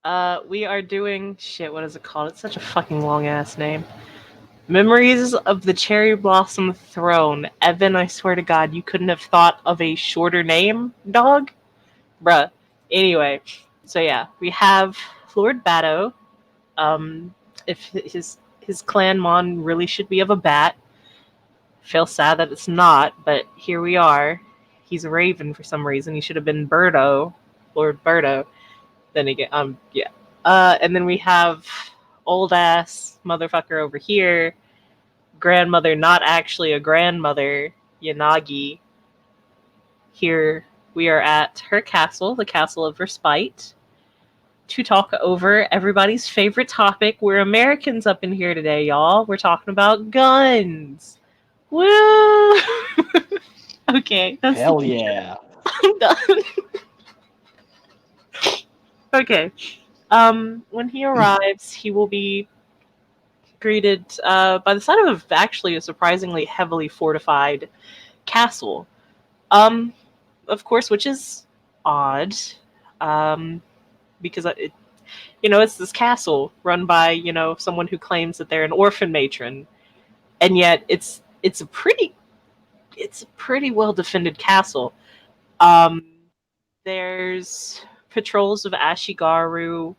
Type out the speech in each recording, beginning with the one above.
We are doing shit. What is it called? It's such a fucking long ass name. Memories of the Cherry Blossom Throne. Evan, I swear to God, you couldn't have thought of a shorter name, dog, bruh. Anyway, so yeah, we have Lord Batto. Um, if his clan mon really should be of a bat. Feel sad that it's not, but here we are. He's a raven for some reason. He should have been Birdo, Lord Birdo. Then again, yeah. And then we have old ass motherfucker over here, grandmother, not actually a grandmother, Yanagi. Here we are at her castle, the Castle of Respite, to talk over everybody's favorite topic. We're Americans up in here today, y'all. We're talking about guns. Woo! Okay, that's the Hell yeah. I'm done. Okay. When he arrives, he will be greeted by the sight of actually a surprisingly heavily fortified castle. Um, of course, which is odd, um, because it's this castle run by someone who claims that they're an orphan matron, and yet it's a pretty well defended castle. Um, there's patrols of Ashigaru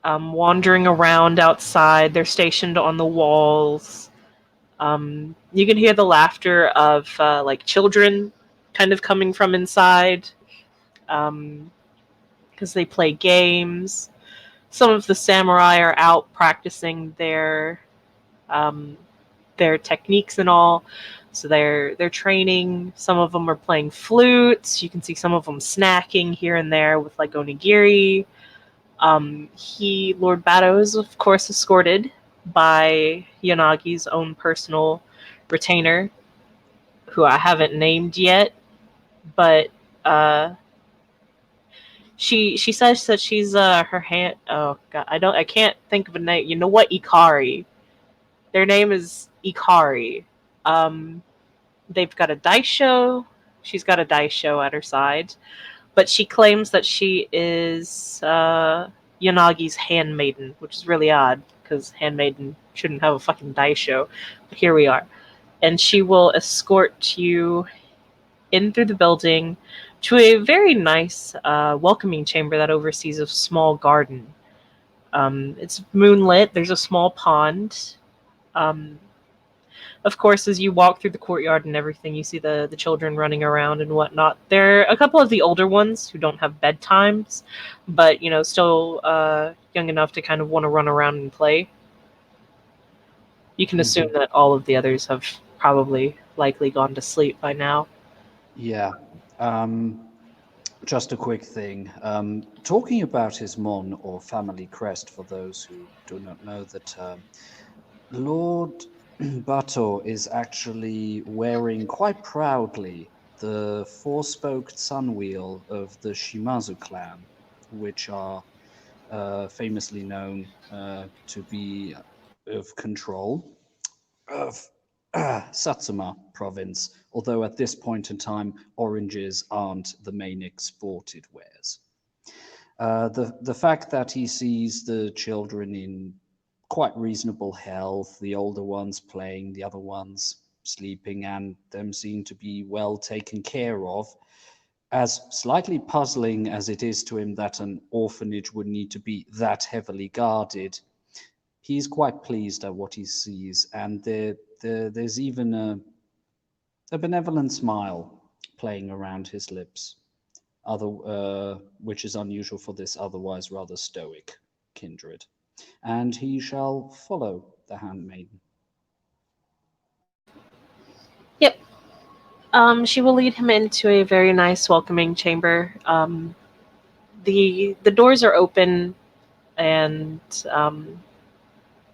wandering around outside. They're stationed on the walls. You can hear the laughter of like children kind of coming from inside because they play games. Some of the samurai are out practicing um, their techniques and all. So they're training. Some of them are playing flutes. You can see some of them snacking here and there with like onigiri. Lord Batto, is of course escorted by Yanagi's own personal retainer, who I haven't named yet, but uh, she says that she's her hand. Oh god, I can't think of a name. You know what? Ikari. Their name is Ikari. Um, they've got a dice show. She's got a dice show at her side, but she claims that she is Yanagi's handmaiden, which is really odd because handmaiden shouldn't have a fucking dice show. But here we are, and she will escort you in through the building to a very nice, welcoming chamber that oversees a small garden. It's moonlit. There's a small pond. Um, of course, as you walk through the courtyard and everything, you see the children running around and whatnot. There are a couple of the older ones who don't have bedtimes, but still young enough to kind of want to run around and play. You can assume Mhm. that all of the others have probably likely gone to sleep by now. Yeah. Um, just a quick thing. Talking about his mon or family crest, for those who do not know the term, Lord Bato is actually wearing quite proudly the four-spoked sun wheel of the Shimazu clan, which are famously known to be of control of Satsuma province, although at this point in time, oranges aren't the main exported wares. The fact that he sees the children in quite reasonable health, the older ones playing, the other ones sleeping, and them seem to be well taken care of, as slightly puzzling as it is to him that an orphanage would need to be that heavily guarded, he's quite pleased at what he sees, and there's even a benevolent smile playing around his lips, which is unusual for this otherwise rather stoic kindred. And he shall follow the handmaiden. Yep. She will lead him into a very nice, welcoming chamber. The doors are open, and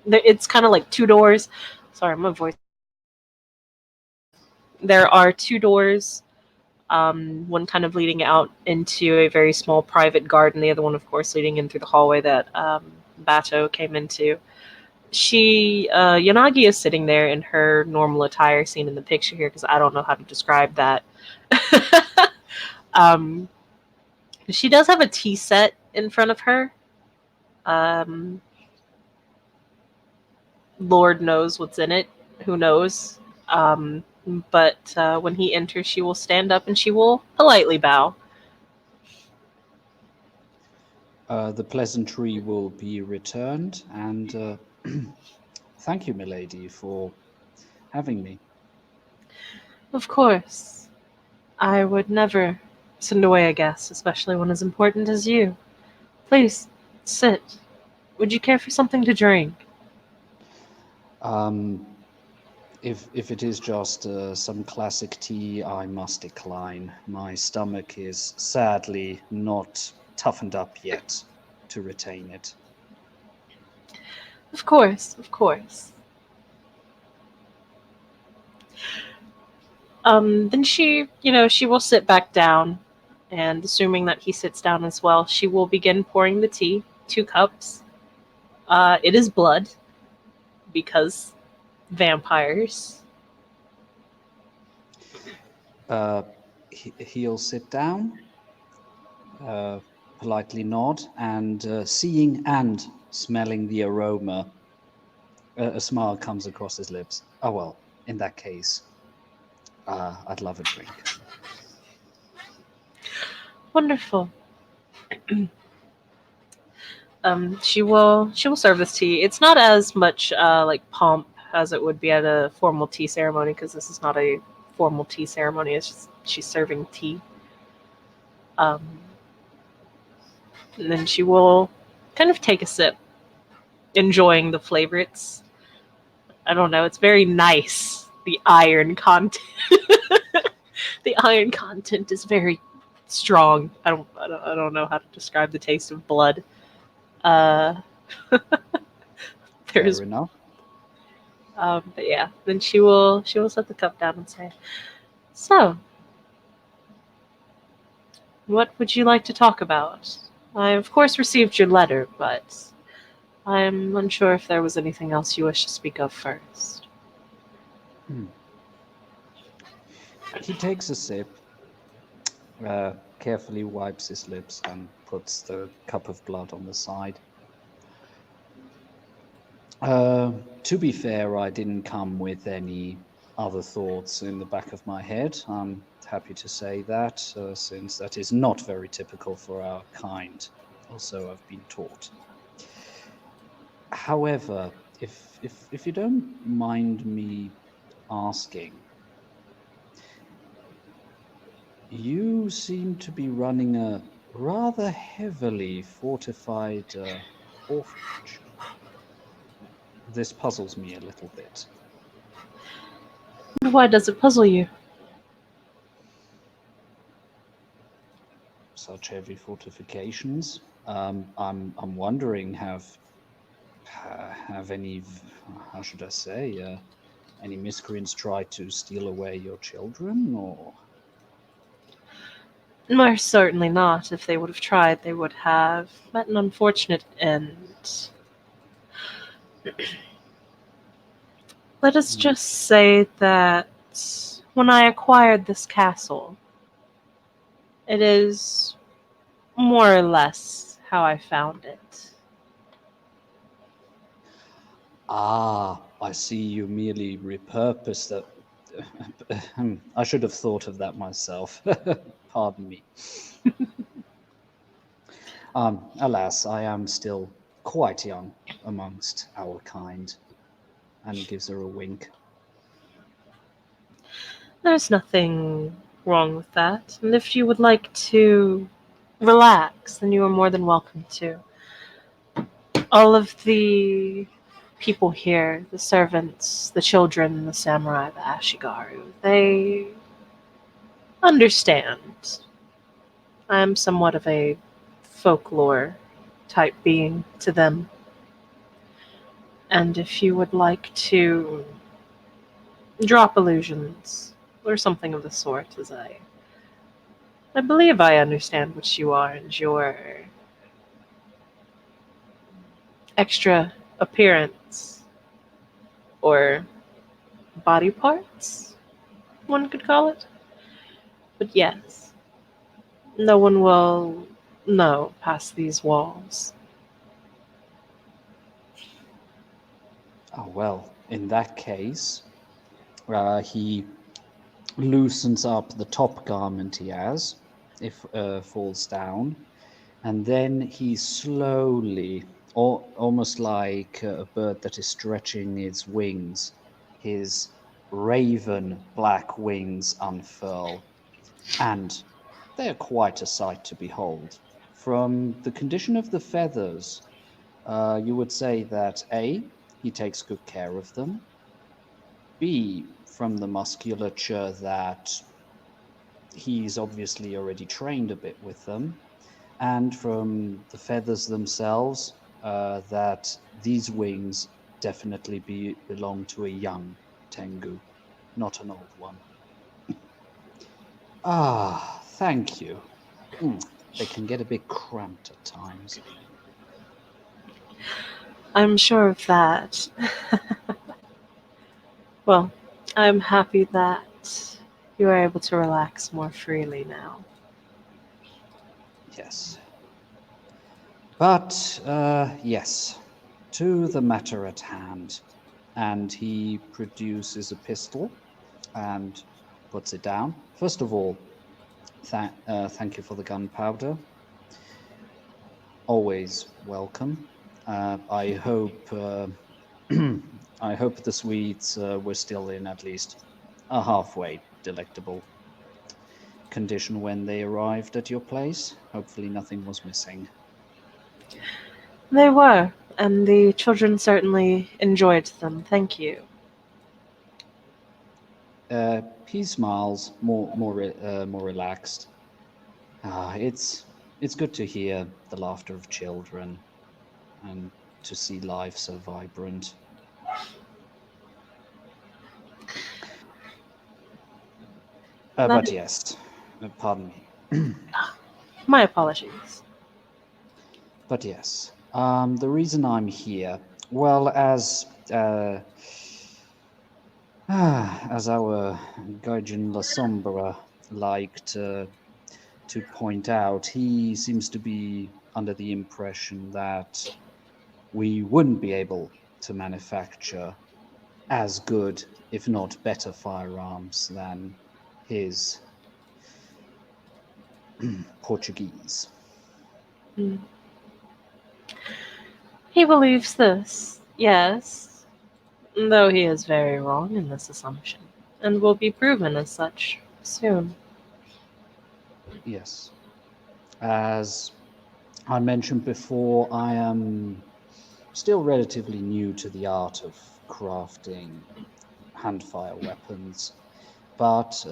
it's kind of like two doors. Sorry, my voice. There are two doors. One kind of leading out into a very small private garden. The other one, of course, leading in through the hallway that Bato came into. Yanagi is sitting there in her normal attire, seen in the picture here, because I don't know how to describe that. um, she does have a tea set in front of her. Um, Lord knows what's in it. Who knows? Um, but when he enters, she will stand up and she will politely bow. The pleasantry will be returned, and thank you, milady, for having me. Of course, I would never send away a guest, especially one as important as you. Please, sit. Would you care for something to drink? Um, if it is just some classic tea, I must decline. My stomach is sadly not toughened up yet to retain it. Of course, of course. Then she will sit back down, and assuming that he sits down as well, she will begin pouring the tea, 2 cups. It is blood, because vampires. Uh, he'll sit down, uh, politely nod, and seeing and smelling the aroma, a smile comes across his lips. Oh, well, in that case, I'd love a drink. Wonderful. She will serve this tea. It's not as much like pomp as it would be at a formal tea ceremony, because this is not a formal tea ceremony. It's just she's serving tea. Um, and then she will kind of take a sip, enjoying the flavor. I don't know. It's very nice. The iron content. The iron content is very strong. I don't know how to describe the taste of blood. Uh, Fair there's enough. but yeah. Then she will set the cup down and say, "So, what would you like to talk about? I of course received your letter, but I'm unsure if there was anything else you wish to speak of first." Hmm. He takes a sip, carefully wipes his lips, and puts the cup of blood on the side. To be fair, I didn't come with any other thoughts in the back of my head. I'm happy to say that, since that is not very typical for our kind. Also, I've been taught. However, if you don't mind me asking, you seem to be running a rather heavily fortified orphanage. This puzzles me a little bit. Why does it puzzle you? Such heavy fortifications. I'm wondering, have any, how should I say, any miscreants tried to steal away your children, or? Most certainly not. If they would have tried, they would have met an unfortunate end. Let us Hmm. just say that when I acquired this castle, it is more or less how I found it. I see you merely repurposed that. I should have thought of that myself. Pardon me. Alas, I am still quite young amongst our kind. And he gives her a wink. There's nothing wrong with that. And if you would like to relax, then you are more than welcome to. All of the people here, the servants, the children, the samurai, the Ashigaru, they understand. I am somewhat of a folklore type being to them. And if you would like to drop illusions or something of the sort, as I believe I understand what you are and your extra appearance or body parts, one could call it. But yes, no one will know past these walls. Oh, well, in that case, he loosens up the top garment he has, if falls down, and then he slowly, or almost like a bird that is stretching its wings, his raven black wings unfurl, and they are quite a sight to behold. From the condition of the feathers, you would say that A, he takes good care of them, B, from the musculature that he's obviously already trained a bit with them, and from the feathers themselves, that these wings definitely belong to a young Tengu, not an old one. Ah, thank you. Mm, they can get a bit cramped at times. I'm sure of that. Well, I'm happy that you are able to relax more freely now. Yes. But, yes, to the matter at hand. And he produces a pistol and puts it down. First of all, thank you for the gunpowder. Always welcome. I hope I hope the sweets were still in at least a halfway delectable condition when they arrived at your place. Hopefully, nothing was missing. They were, and the children certainly enjoyed them. Thank you. He smiles, more relaxed. It's good to hear the laughter of children and to see life so vibrant. That, But yes, pardon me. my apologies. But yes, the reason I'm here, well, as our Gaijin La Sombra liked to point out, he seems to be under the impression that we wouldn't be able to manufacture as good, if not better, firearms than his Portuguese. Mm. He believes this, yes, though he is very wrong in this assumption, and will be proven as such soon. Yes. As I mentioned before, I am still relatively new to the art of crafting handfire weapons, but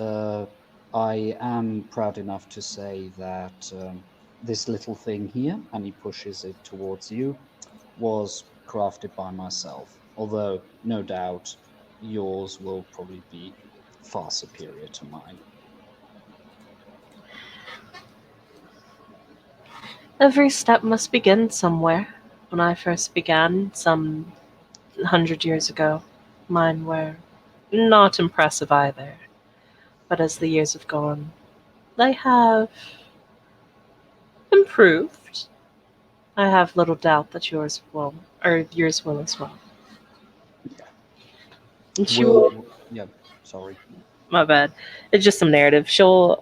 I am proud enough to say that this little thing here, and he pushes it towards you, was crafted by myself. Although, no doubt, yours will probably be far superior to mine. Every step must begin somewhere. When I first began, some 100 years ago, mine were not impressive either. But as the years have gone, they have improved. I have little doubt that yours will as well. Yeah. And she will. Yeah, sorry. My bad. It's just some narrative. She'll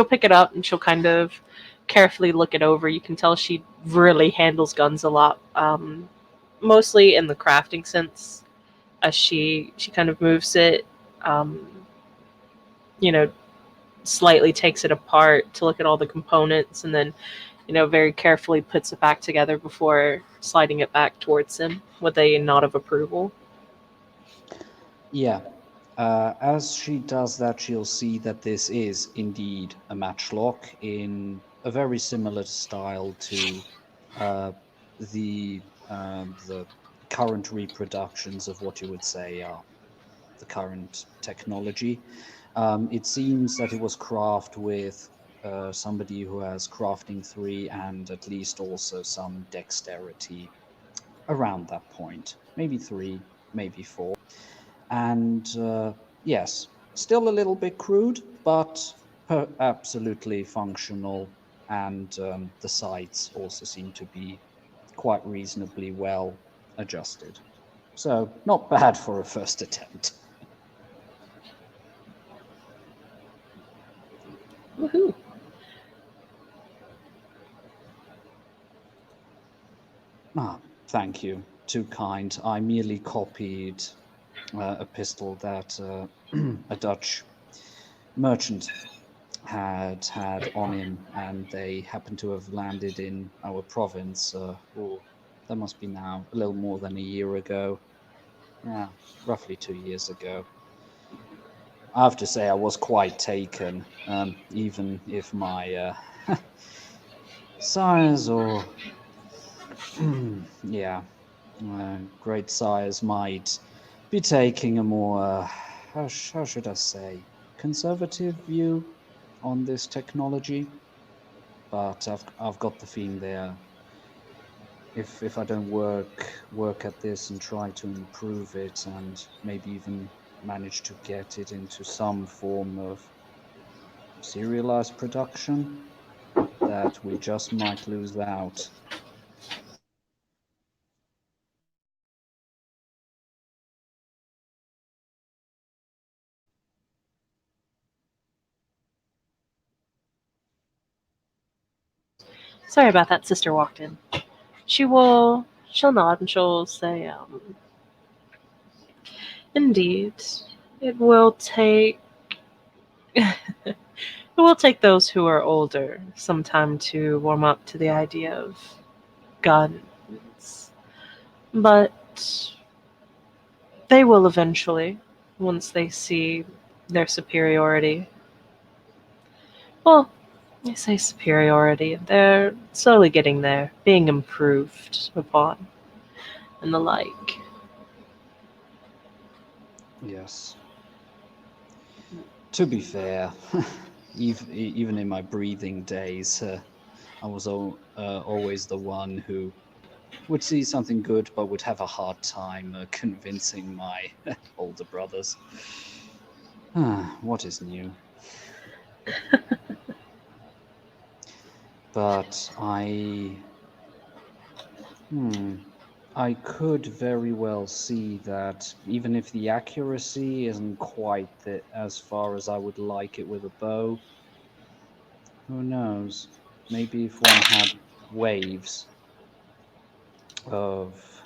pick it up and she'll kind of carefully look it over. You can tell she really handles guns a lot, mostly in the crafting sense. As she kind of moves it, um, you know, slightly takes it apart to look at all the components, and then very carefully puts it back together before sliding it back towards him with a nod of approval. Yeah. As she does that, she'll see that this is indeed a matchlock in a very similar style to uh, the current reproductions of what you would say are the current technology. It seems that it was crafted with somebody who has crafting three and at least also some dexterity around that point, maybe three, maybe four. And yes, still a little bit crude, but absolutely functional. And the sights also seem to be quite reasonably well adjusted. So, not bad for a first attempt. Woohoo! Ah, thank you. Too kind. I merely copied a pistol that a Dutch merchant had on him, and they happened to have landed in our province. Oh, that must be now a little more than a year ago. Yeah, roughly 2 years ago. I have to say, I was quite taken, even if my sires or yeah, great sires might be taking a more how should I say conservative view on this technology. But I've got the feeling there. If I don't work at this and try to improve it and maybe even manage to get it into some form of serialized production, that we just might lose out. Sorry about that. Sister walked in. She'll nod and she'll say, indeed, it will take it will take those who are older some time to warm up to the idea of guns. But they will eventually, once they see their superiority. Well, I say superiority. They're slowly getting there, being improved upon, and the like. Yes. To be fair, even in my breathing days, I was always the one who would see something good but would have a hard time convincing my older brothers. What is new? But hmm, I could very well see that even if the accuracy isn't quite as far as I would like it with a bow, who knows? Maybe if one had waves of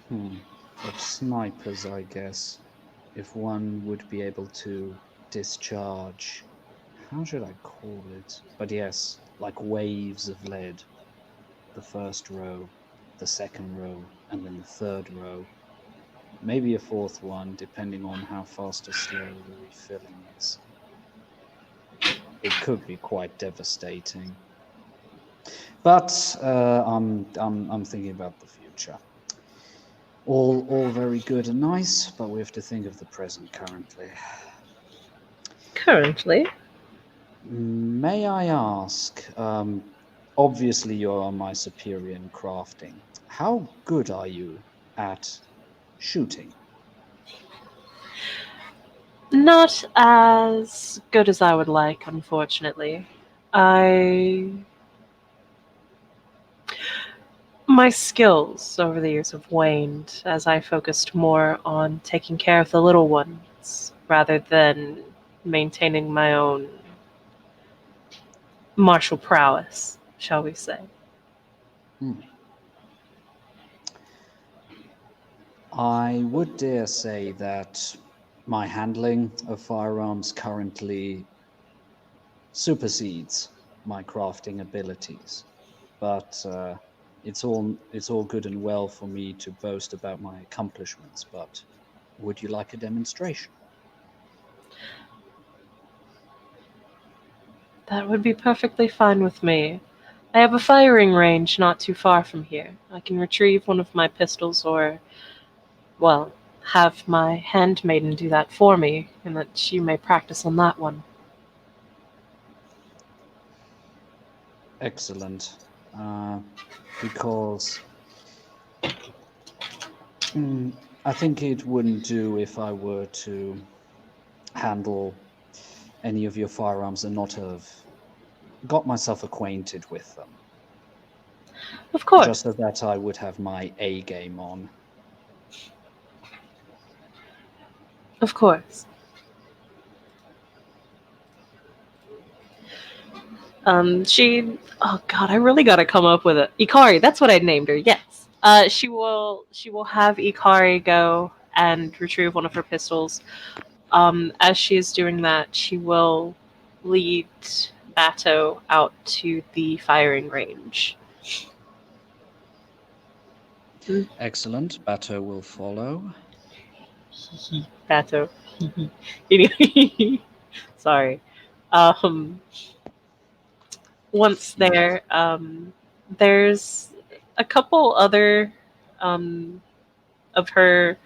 hmm, of snipers, I guess, if one would be able to discharge, how should I call it? But yes, like waves of lead, the first row, the second row, and then the third row. Maybe a fourth one, depending on how fast or slow the refilling is. It could be quite devastating. But I'm thinking about the future. All very good and nice, but we have to think of the present currently. Currently, May I ask? Obviously, you're my superior in crafting. How good are you at shooting? not as good as I would like, unfortunately. I My skills over the years have waned as I focused more on taking care of the little ones rather than maintaining my own martial prowess, shall we say. Hmm. I would dare say that my handling of firearms currently supersedes my crafting abilities. But it's all good and well for me to boast about my accomplishments. But would you like a demonstration? That would be perfectly fine with me. I have a firing range not too far from here. I can retrieve one of my pistols or, well, have my handmaiden do that for me, and that she may practice on that one. Excellent. Uh, because I think it wouldn't do if I were to handle any of your firearms and not have got myself acquainted with them. Of course. just so that I would have my A game on. Of course. Oh god, I really gotta come up with it. Ikari, that's what I named her, yes. She will have Ikari go and retrieve one of her pistols. As she is doing that, she will lead Bato out to the firing range. Excellent. Bato will follow. Bato. Sorry. Um, Once there, there's a couple other um, of her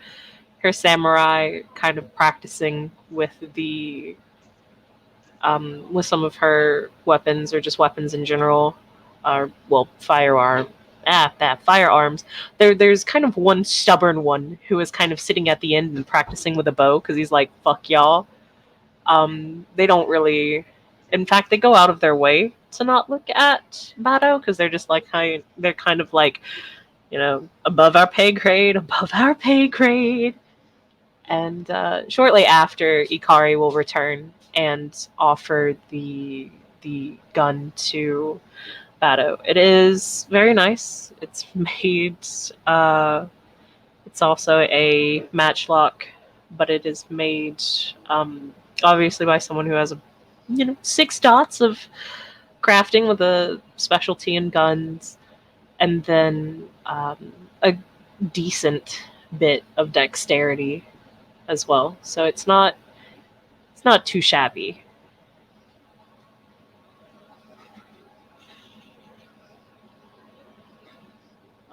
samurai kind of practicing with some of her weapons or just weapons in general, or well, firearms. There's kind of one stubborn one who is kind of sitting at the end and practicing with a bow because he's like, "Fuck y'all." They don't really. In fact, they go out of their way to not look at Bado because they're just like they're kind of like, above our pay grade, above our pay grade. And shortly after, Ikari will return and offer the gun to Bado. It is very nice. It's made. It's also a matchlock, but it is made obviously by someone who has 6 dots of crafting with a specialty in guns, and then a decent bit of dexterity as well. So it's not too shabby.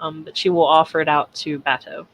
But she will offer it out to Bato.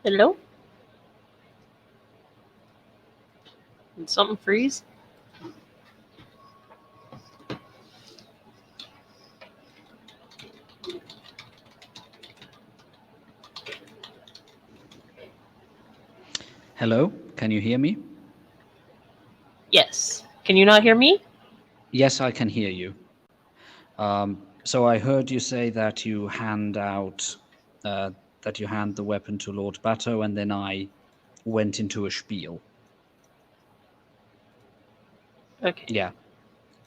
Hello? Did something freeze? Hello, can you hear me? Yes. Can you not hear me? Yes, I can hear you. So I heard you say that you hand the weapon to Lord Bato, and then I went into a spiel. Okay. Yeah.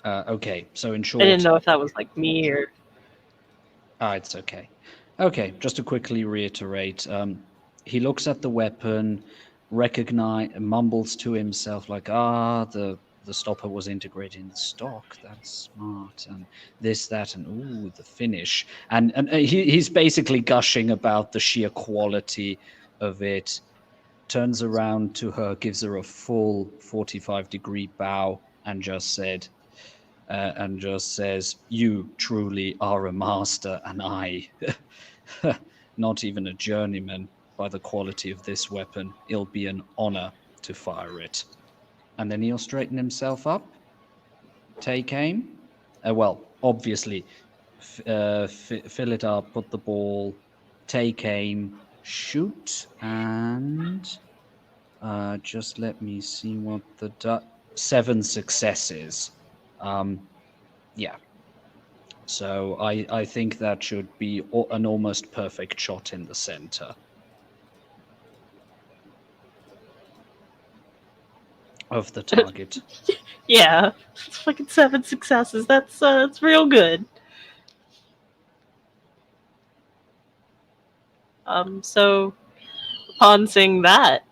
Okay. So in I didn't short, know if that was like me or. it's okay. Okay, just to quickly reiterate, he looks at the weapon, mumbles to himself like, the stopper was integrated in the stock. That's smart, and this, that, and ooh, the finish, and he's basically gushing about the sheer quality of it. Turns around to her, gives her a full 45-degree bow, and just says, "You truly are a master, and I, not even a journeyman. By the quality of this weapon, it'll be an honor to fire it." And then he'll straighten himself up, take aim. Well, obviously, fill it up, put the ball, take aim, shoot, and just let me see what 7 successes. Yeah. So I think that should be an almost perfect shot in the center of the target. Yeah, it's fucking 7 successes. That's real good. So upon seeing that,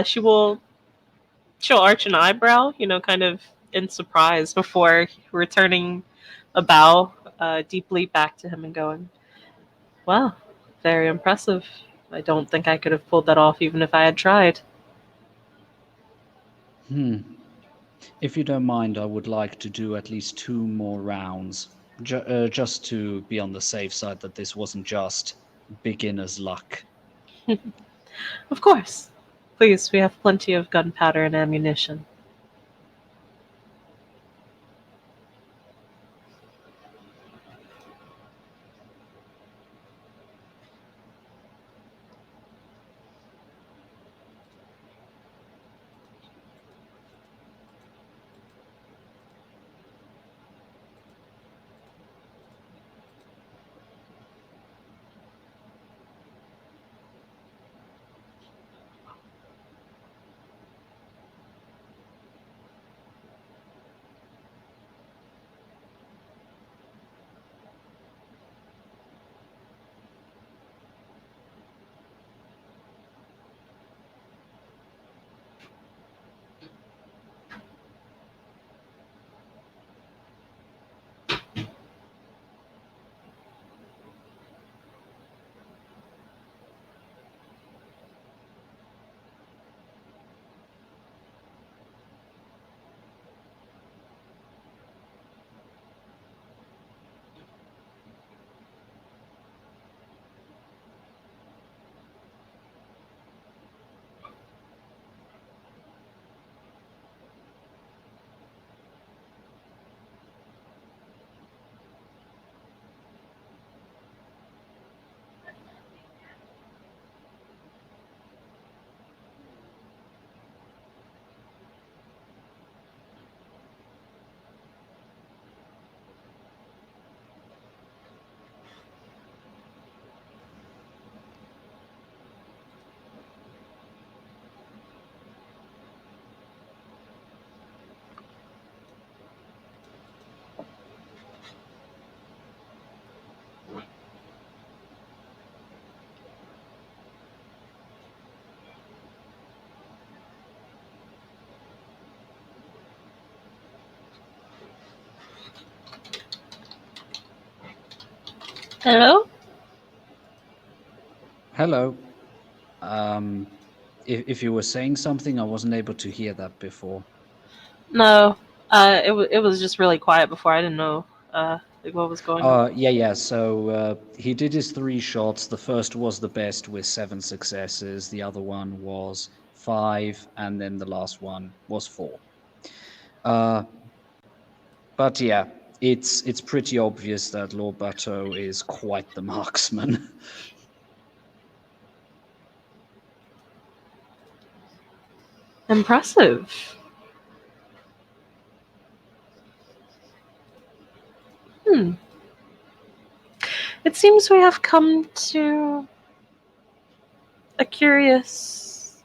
she'll arch an eyebrow, kind of in surprise before returning a bow deeply back to him and going, "Wow, very impressive. I don't think I could have pulled that off even if I had tried." Hmm. If you don't mind, I would like to do at least 2 more rounds, just to be on the safe side that this wasn't just beginner's luck. Of course. Please, we have plenty of gunpowder and ammunition. Hello? Hello. If you were saying something, I wasn't able to hear that before. No. It was just really quiet before. I didn't know like what was going on. Yeah. So he did his 3 shots. The first was the best with 7 successes. The other one was 5, and then the last one was 4. Uh, but yeah, it's pretty obvious that Lord Bateau is quite the marksman. Impressive. Hmm. It seems we have come to a curious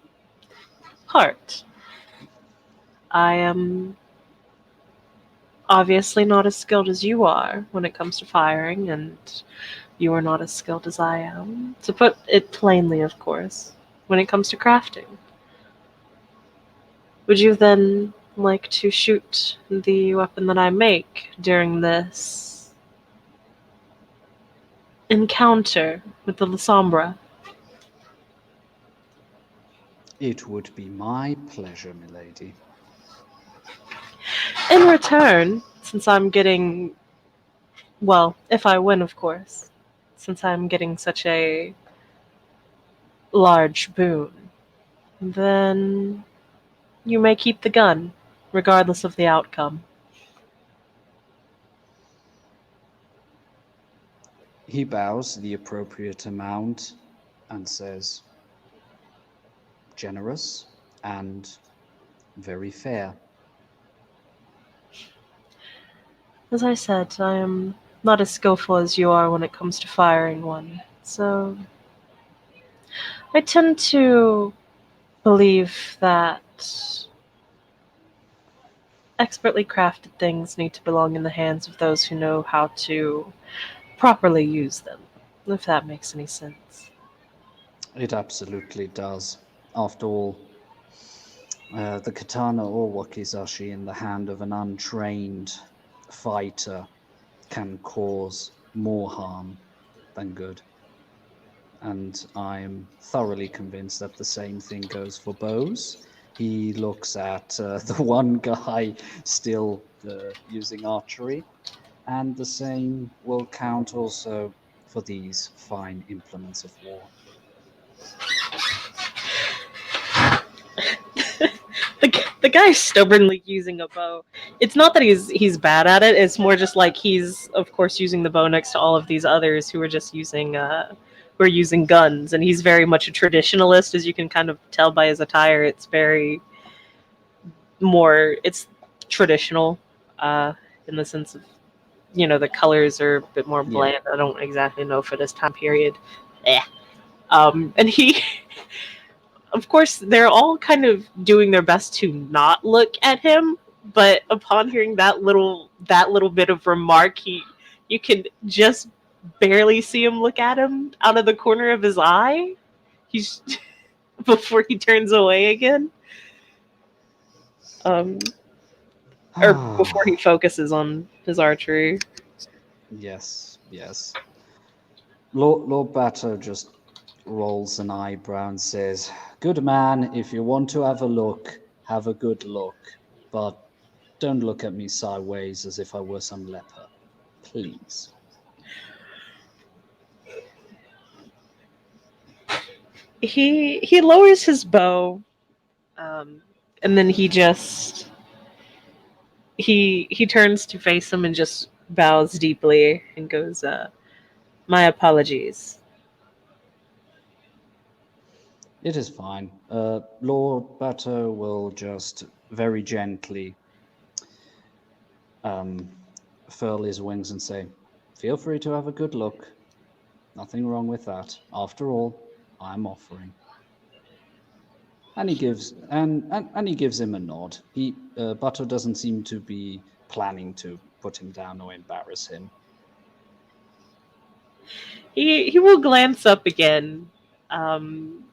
part. I am obviously not as skilled as you are when it comes to firing, and you are not as skilled as I am. To put it plainly, of course, when it comes to crafting. Would you then like to shoot the weapon that I make during this encounter with the Lasombra? It would be my pleasure, milady. In return, since I'm getting, well, if I win, of course, since I'm getting such a large boon, then you may keep the gun, regardless of the outcome. He bows the appropriate amount and says, generous and very fair. As I said, I am not as skillful as you are when it comes to firing one, so I tend to believe that expertly crafted things need to belong in the hands of those who know how to properly use them, if that makes any sense. It absolutely does. After all, the katana or wakizashi in the hand of an untrained fighter can cause more harm than good. And I'm thoroughly convinced that the same thing goes for bows. he looks at the one guy still using archery, and the same will count also for these fine implements of war. The guy's stubbornly using a bow. It's not that he's bad at it. It's more just like he's of course using the bow next to all of these others who are just using who are using guns, and he's very much a traditionalist, as you can kind of tell by his attire. It's very more it's traditional in the sense of the colors are a bit more Yeah. bland. I don't exactly know for this time period. Eh. And he of course, they're all kind of doing their best to not look at him. But upon hearing that little bit of remark, you can just barely see him look at him out of the corner of his eye. He's before he turns away again, um, or before he focuses on his archery. Yes, yes. Lord Batter just rolls an eyebrow and says, "Good man, if you want to have a look, have a good look. But don't look at me sideways as if I were some leper. Please." He lowers his bow, um, and then he turns to face him and just bows deeply and goes, "My apologies." It is fine. Lord Batter will just very gently um, furl his wings and say, "Feel free to have a good look. Nothing wrong with that. After all, I'm offering." And he gives him a nod. Butter doesn't seem to be planning to put him down or embarrass him. He will glance up again. Um,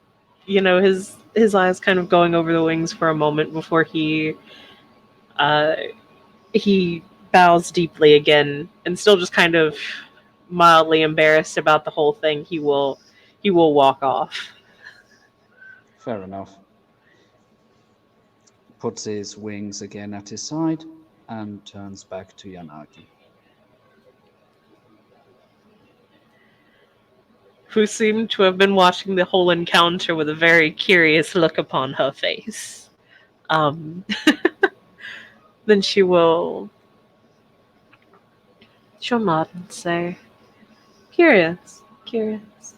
his eyes kind of going over the wings for a moment before uh, he bows deeply again, and still just kind of mildly embarrassed about the whole thing. He will walk off. Fair enough. Puts his wings again at his side and turns back to Yanagi. Who seemed to have been watching the whole encounter with a very curious look upon her face. Um, then she'll nod and say, "Curious, curious."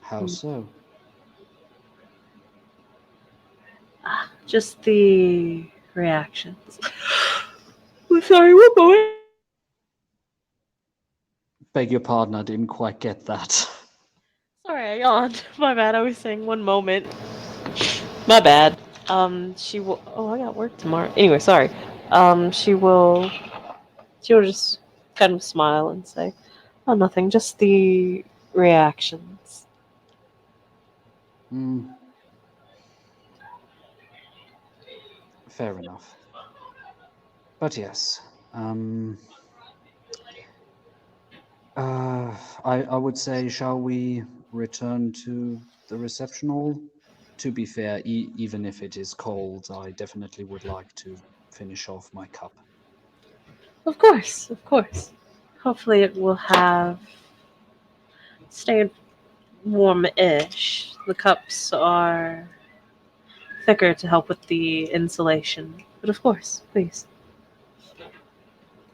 How so? Just the reactions. I'm sorry, one moment. Beg your pardon, I didn't quite get that. Sorry, I yawned. My bad. I was saying one moment. My bad. She will. Oh, I got work tomorrow. Anyway, sorry. She will. She'll just kind of smile and say, "Oh, nothing. Just the reactions." Hmm, fair enough. But yes, I would say, shall we return to the reception hall? To be fair, even if it is cold, I definitely would like to finish off my cup. Of course, of course. Hopefully, it will have stayed warm-ish. The cups are thicker to help with the insulation, but of course, please.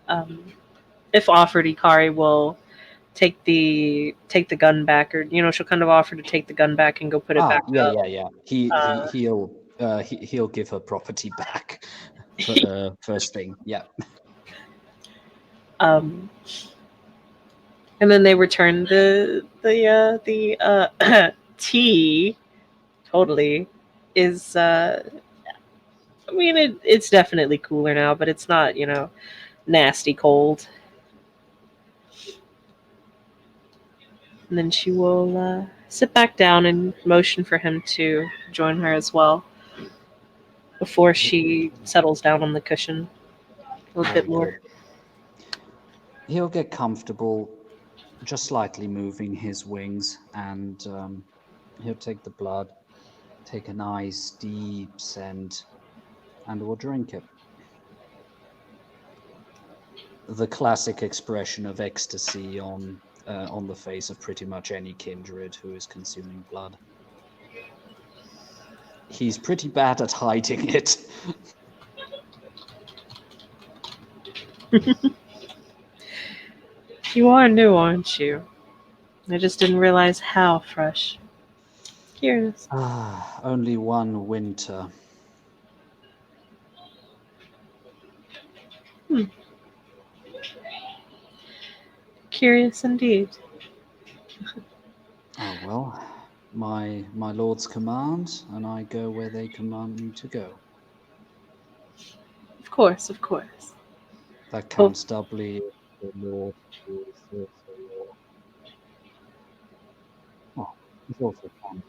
Um, if offered, Ikari will take the gun back, or she'll kind of offer to take the gun back and go put it Ah, back yeah, up. yeah, yeah. Uh, He'll give her property back first thing. Yeah. um, and then they return the tea. Totally is. I mean, it's definitely cooler now, but it's not nasty cold. And then she will sit back down and motion for him to join her as well before she settles down on the cushion a little bit Very good. more. He'll get comfortable, just slightly moving his wings, and he'll take the blood take a nice deep scent, and will drink it. The classic expression of ecstasy on the face of pretty much any kindred who is consuming blood. He's pretty bad at hiding it. You are new, aren't you? I just didn't realize how fresh. Curious. Ah, only one winter. Hmm. Curious indeed. Oh well, my lords command, and I go where they command me to go. Of course, of course. That Hope. counts doubly if the lord who is also your well, is also family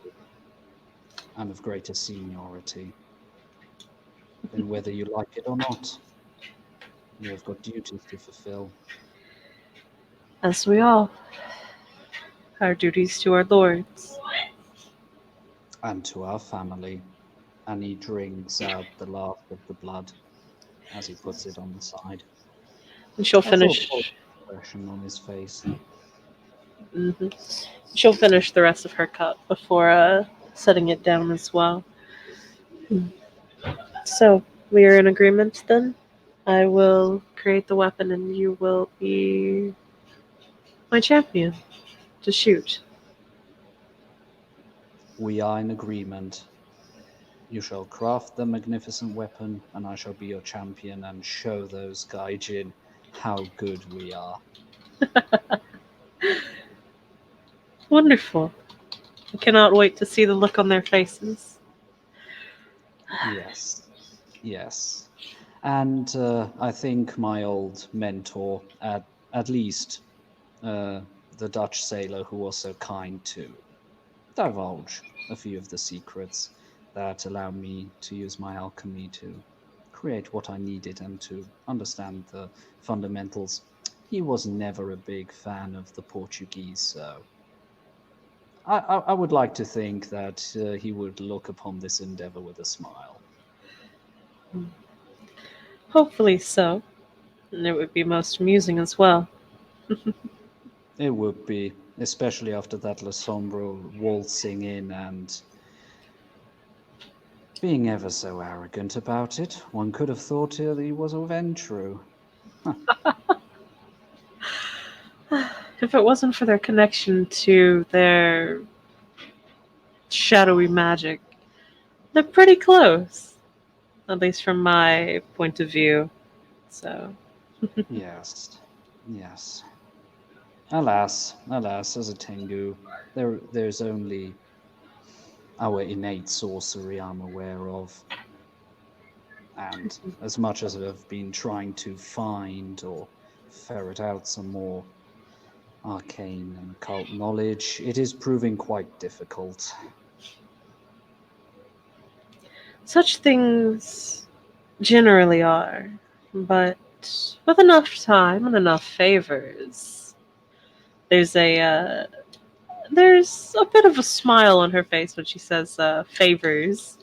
and of greater seniority. Then whether you like it or not, you have got duties to fulfill. As we all, our duties to our lords. And to our family. And he drinks out the last of the blood as he puts it on the side. And she'll A thoughtful finish. expression on his face. hmm She'll finish the rest of her cup before setting it down as well. Hmm. So we are in agreement then. I will create the weapon, and you will be my champion to shoot. We are in agreement. You shall craft the magnificent weapon, and I shall be your champion and show those Gaijin how good we are. Wonderful. I cannot wait to see the look on their faces. Yes, yes. And I think my old mentor, at least the Dutch sailor who was so kind to divulge a few of the secrets that allow me to use my alchemy to create what I needed and to understand the fundamentals. He was never a big fan of the Portuguese, so I would like to think that he would look upon this endeavor with a smile. Hopefully so. And it would be most amusing as well. It would be, especially after that La Sombra waltzing in and being ever so arrogant about it. One could have thought that he was of Ventru. If it wasn't for their connection to their shadowy magic, they're pretty close, at least from my point of view. So, Yes, yes. Alas, alas, as a Tengu, there's only our innate sorcery I'm aware of. And as much as I've been trying to find or ferret out some more arcane and occult knowledge, it is proving quite difficult. such things generally are, but with enough time and enough favors, there's a bit of a smile on her face when she says favors.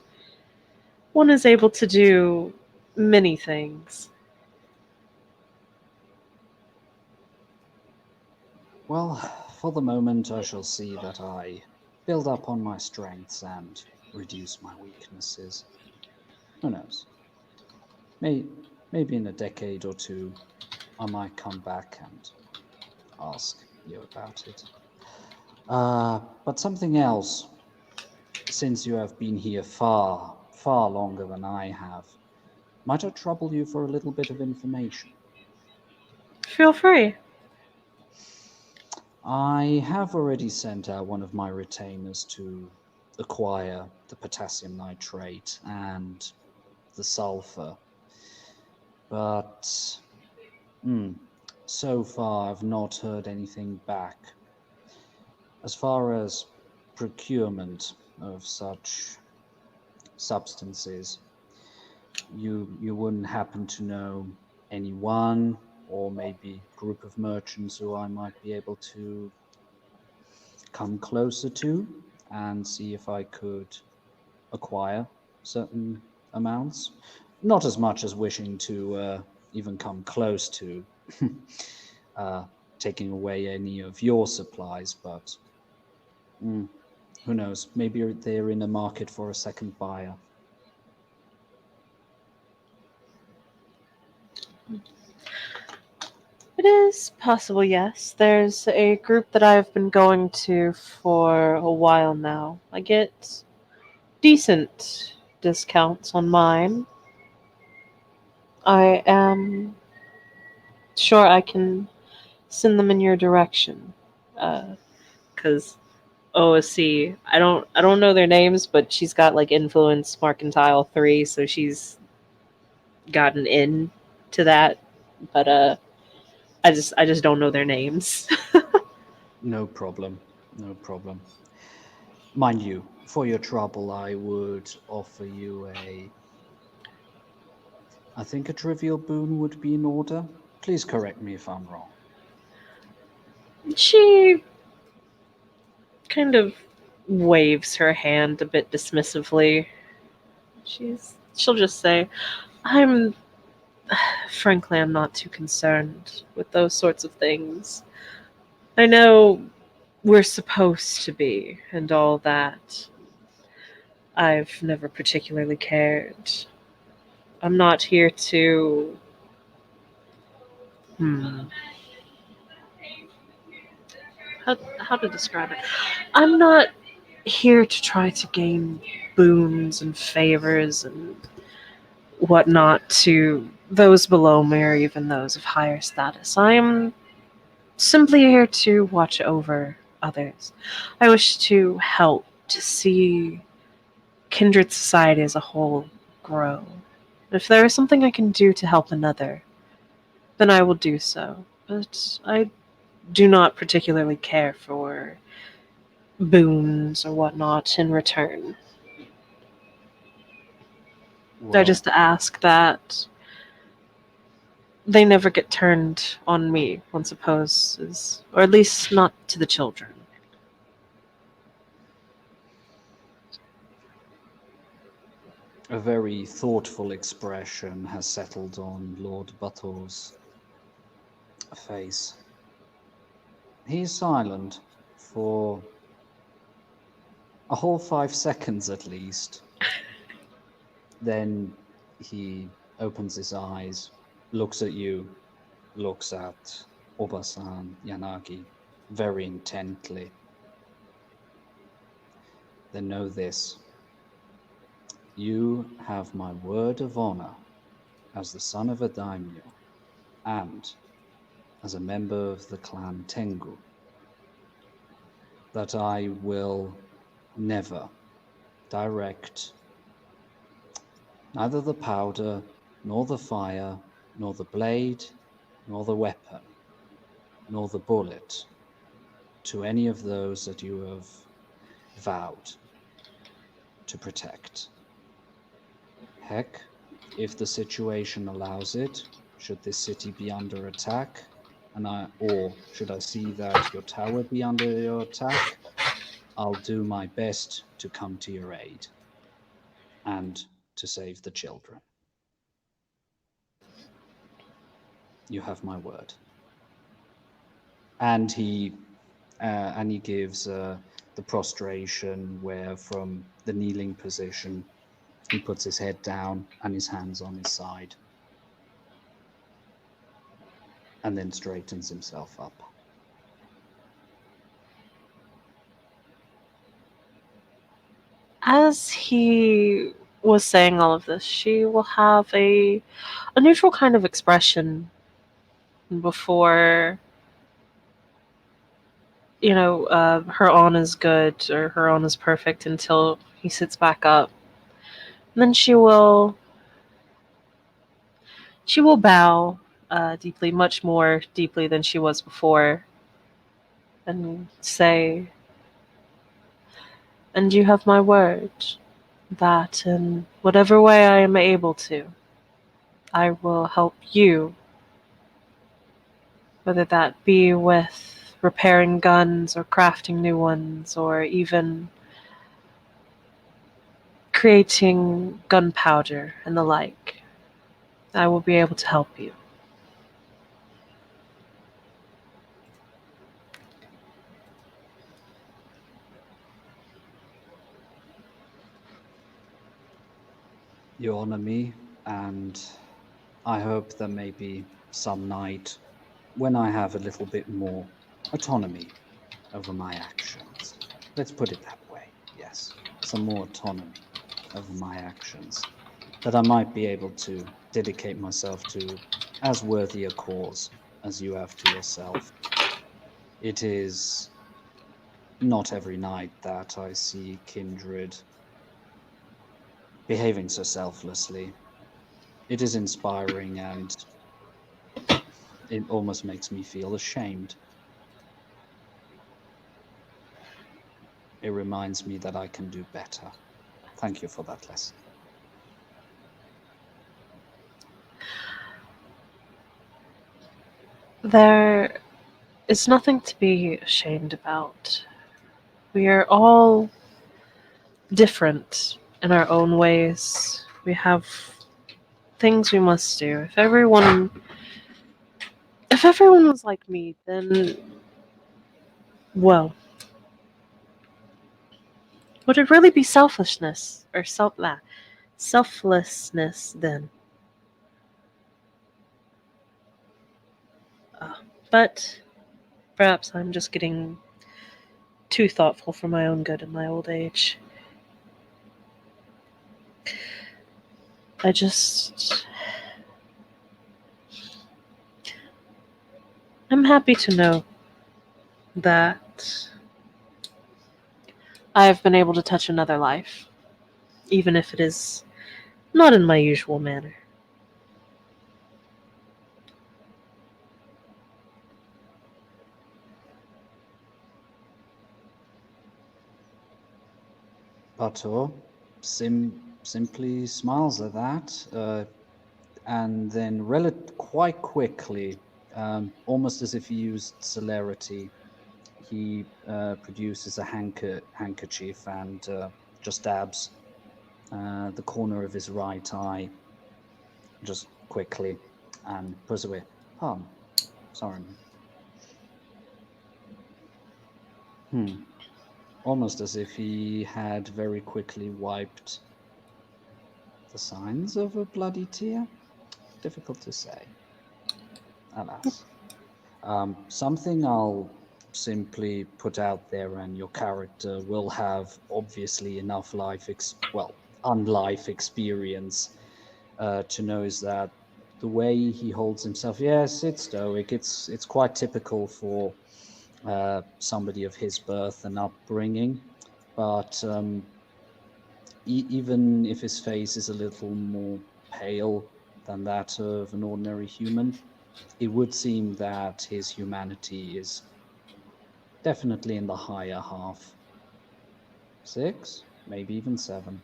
One is able to do many things. Well, for the moment, I shall see that I build up on my strengths and reduce my weaknesses. Who knows? May, Maybe in a decade or two, I might come back and ask you about it. But something else, since you have been here far, far longer than I have, might I trouble you for a little bit of information? Feel free. I have already sent out one of my retainers to acquire the potassium nitrate and the sulfur, but hmm, so far I've not heard anything back. As far as procurement of such substances, you wouldn't happen to know anyone or maybe group of merchants who I might be able to come closer to and see if I could acquire certain amounts. Not as much as wishing to even come close to uh, taking away any of your supplies, but who knows? Maybe they're in a market for a second buyer. It is possible, yes. There's a group that I've been going to for a while now. I get decent discounts on mine. I am sure I can send them in your direction. Because OSC, I don't know their names, but she's got like influence Mercantile 3, so she's gotten in to that. But I just don't know their names. No problem. No problem. Mind you, for your trouble, I would offer you I think a trivial boon would be in order. Please correct me if I'm wrong. She kind of waves her hand a bit dismissively. She'll just say, "I'm frankly I'm not too concerned with those sorts of things. I know we're supposed to be and all that. I've never particularly cared. I'm not here to hmm how to describe it. I'm not here to try to gain boons and favors and whatnot to those below me or even those of higher status. I am simply here to watch over others. I wish to help to see kindred society as a whole grow. If there is something I can do to help another, then I will do so. But I do not particularly care for boons or whatnot in return. I Well, just ask that they never get turned on me, one supposes, or at least not to the children. a very thoughtful expression has settled on Lord Butter's face. He is silent for a whole 5 seconds at least. Then he opens his eyes, looks at you, looks at Obasan Yanagi very intently. Then know this: you have my word of honor as the son of a daimyo and as a member of the clan Tengu that I will never direct neither the powder, nor the fire, nor the blade, nor the weapon, nor the bullet to any of those that you have vowed to protect. Heck, if the situation allows it, should this city be under attack, or should I see that your tower be under your attack, I'll do my best to come to your aid and to save the children. You have my word. And he gives the prostration where from the kneeling position he puts his head down and his hands on his side and then straightens himself up. As he was saying all of this, she will have a neutral kind of expression before her on is good or her on is perfect until he sits back up. And then she will bow deeply, much more deeply than she was before, and say, "And you have my word that in whatever way I am able to, I will help you, whether that be with repairing guns or crafting new ones or even creating gunpowder and the like, I will be able to help you. You honor me, and I hope there may be some night when I have a little bit more autonomy over my actions. Let's put it that way. Yes, some more autonomy over my actions, that I might be able to dedicate myself to as worthy a cause as you have to yourself. It is not every night that I see kindred behaving so selflessly. It is inspiring and it almost makes me feel ashamed. It reminds me that I can do better. Thank you for that lesson. There is nothing to be ashamed about. We are all different in our own ways. We have things we must do. If everyone was like me, then well, would it really be selfishness or selflessness then? Uh, but perhaps I'm just getting too thoughtful for my own good in my old age. I just I'm happy to know that I have been able to touch another life, even if it is not in my usual manner. Pato simply smiles at that, and then quite quickly, almost as if he used celerity, he produces a handkerchief and just dabs the corner of his right eye, just quickly, and puts away. Oh, sorry. Hmm. Almost as if he had very quickly wiped the signs of a bloody tear. Difficult to say, alas. Something I'll simply put out there, and your character will have obviously enough unlife experience to know is that the way he holds himself, yes, it's stoic. It's quite typical for somebody of his birth and upbringing, but even if his face is a little more pale than that of an ordinary human, it would seem that his humanity is definitely in the higher half. Six, maybe even seven.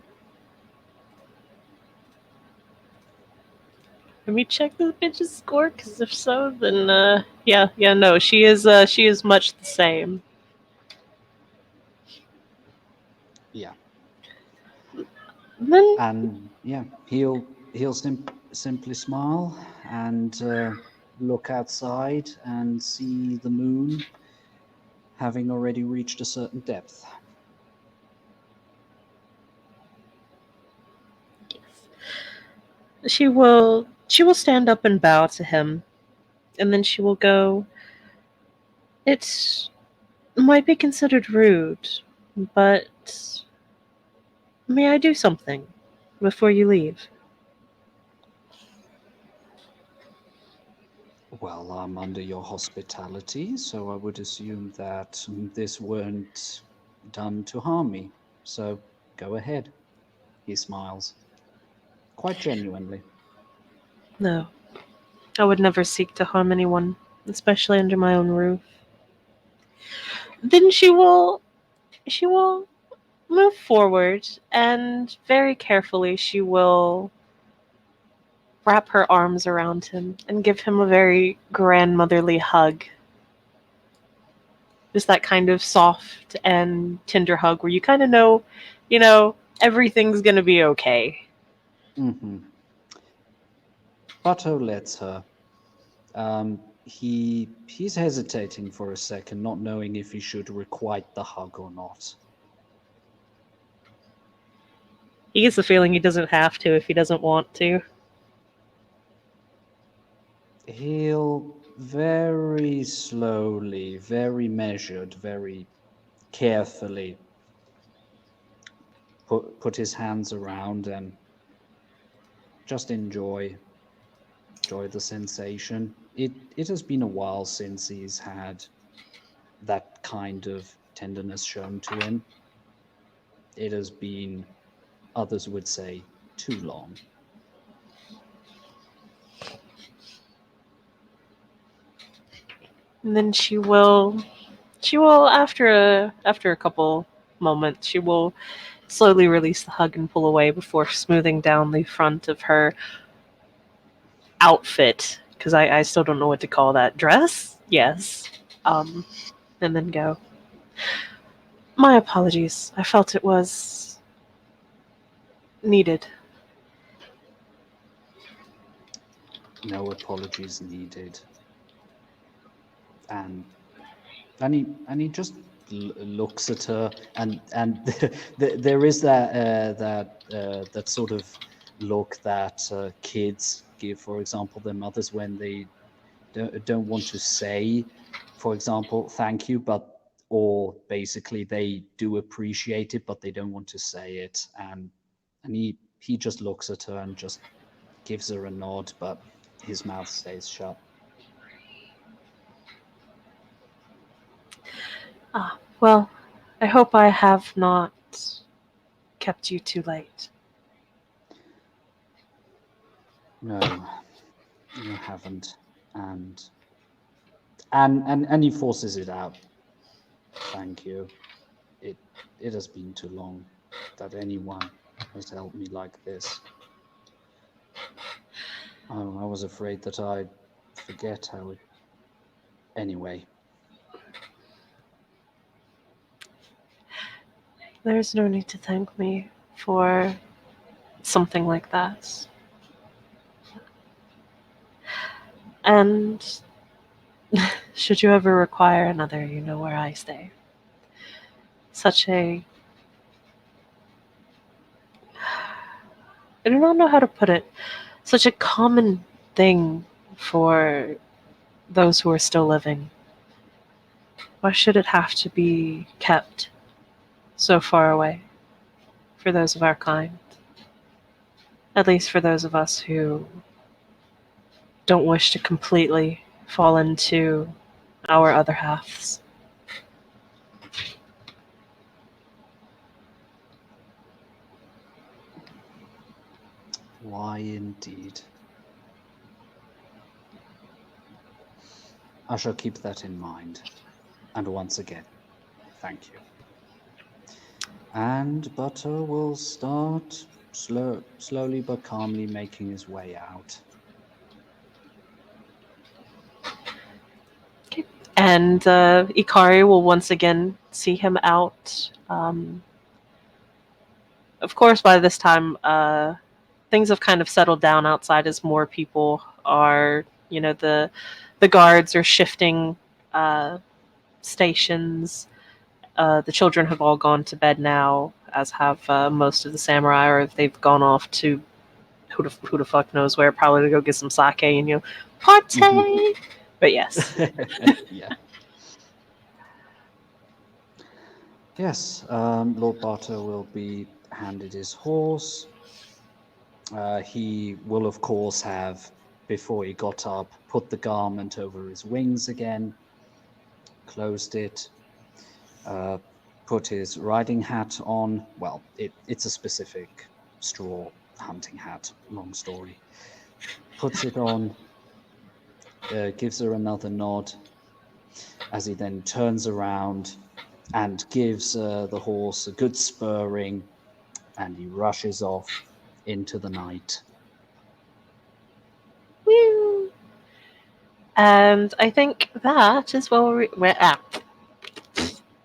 Let me check this bitch's score, because if so, then yeah, no, she is much the same. Yeah, Then and yeah, he'll simply smile and look outside and see the moon having already reached a certain depth. she will stand up and bow to him, and then she will go. It might be considered rude, but may I do something before you leave? Well, I'm under your hospitality, so I would assume that this weren't done to harm me. So go ahead. He smiles, quite genuinely. No, I would never seek to harm anyone, especially under my own roof. Then she will move forward, and very carefully she will wrap her arms around him and give him a very grandmotherly hug. Just that kind of soft and tender hug where you kind of know, you know, Everything's gonna be okay. Mm-hmm. Butto lets her. He's hesitating for a second, not knowing if he should requite the hug or not. He gets the feeling he doesn't have to if he doesn't want to. He'll very slowly, very measured, very carefully put his hands around and just enjoy the sensation. It has been a while since he's had that kind of tenderness shown to him. It has been, others would say, too long. And then she will after a couple moments, she will slowly release the hug and pull away before smoothing down the front of her outfit, because I still don't know what to call that. Dress? Yes. And then go. My apologies. I felt it was needed. No apologies needed. And and he just looks at her, and there is that sort of look that kids give, for example, their mothers when they don't want to say, for example, thank you, but or basically they do appreciate it, but they don't want to say it, and he just looks at her and just gives her a nod, but his mouth stays shut. Ah, well, I hope I have not kept you too late. No, you haven't, and he forces it out. Thank you. It it has been too long that anyone has helped me like this. Oh, I was afraid that I'd forget how it. Anyway, There's no need to thank me for something like that. And should you ever require another, you know where I stay. Such a. I do not know how to put it. Such a common thing for those who are still living. Why should it have to be kept so far away for those of our kind? At least for those of us who don't wish to completely fall into our other halves. why indeed? I shall keep that in mind. And once again, thank you. And Butter will start slowly but calmly making his way out. Okay. And Ikari will once again see him out. Of course, by this time, things have kind of settled down outside as more people are, the guards are shifting uh, stations. The children have all gone to bed now, as have most of the samurai, or they've gone off to who the fuck knows where, probably to go get some sake and partay. But yes, Yeah. Yes, Lord Bartow will be handed his horse. He will, of course, have, before he got up, put the garment over his wings again, closed it, uh, put his riding hat on. Well, it's a specific straw hunting hat, long story. Puts it on, gives her another nod as he then turns around and gives the horse a good spurring, and he rushes off into the night. woo. And I think that is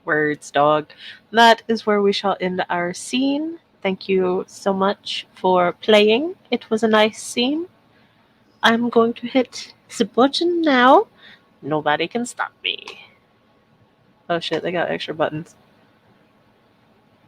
words, dog. That is where we shall end our scene. Thank you so much for playing. It was a nice scene. I'm going to hit the button now. Nobody can stop me. Oh shit, they got extra buttons.